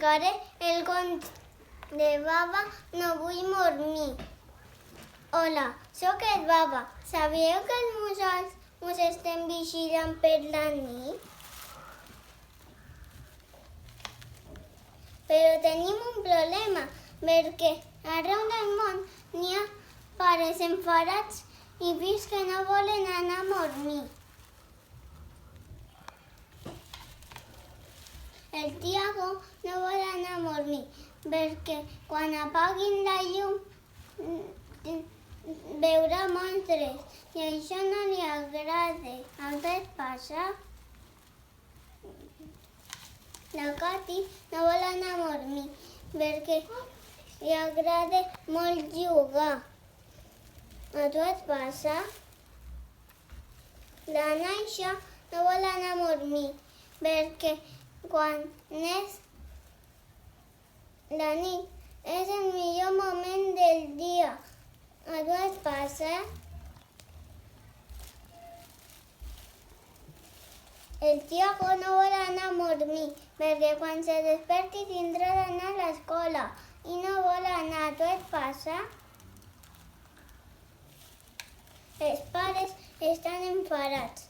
explicaré el conte de Baba no vull dormir. Hola, sóc el Baba. Sabíeu que els mussals us estem vigilant per la nit? Però tenim un problema, perquè arreu del món n'hi ha pares enfadats i fills que no volen anar a dormir. El Tiago no vol anar a dormir perquè quan apaguin la llum veurà monstres i això no li agrada. A què et passa? La Cati no vol anar a dormir perquè li agrada molt jugar. A tu et passa? La Naisha no vol anar a dormir perquè quan és la nit és el millor moment del dia. A tu et passa? El Tiago no vol anar a dormir perquè quan se desperti tindrà d'anar a l'escola i no vol anar. A tu et passa? Els pares estan enfadats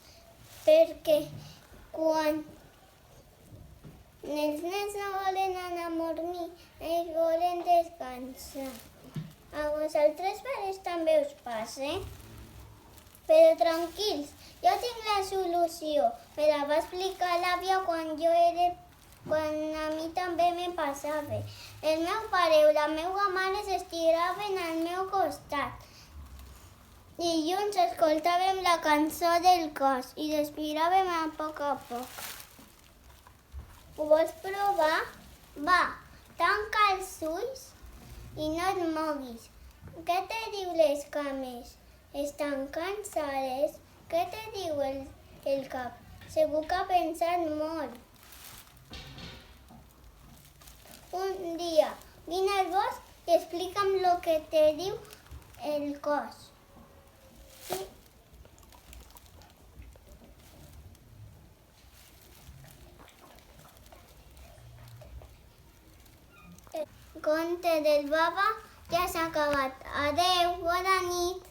perquè quan els nens no volen anar a dormir, ells volen descansar. A vosaltres pares també us passa? Però tranquils, jo tinc la solució. Me la va explicar l'àvia quan a mi també me passava. El meu pare i la meva mare s'estiraven al meu costat i junts escoltàvem la cançó del cos i respiràvem a poc. Ho vols provar? Va, tanca els ulls i no et moguis. Què te diu les cames? Estan cansades? Què te diu el cap? Segur que ha pensat molt. Un dia, vine al bosc i explica'm el que te diu el cos. Sí? El conte del Baba ja s'ha acabat. Adeu, bona nit.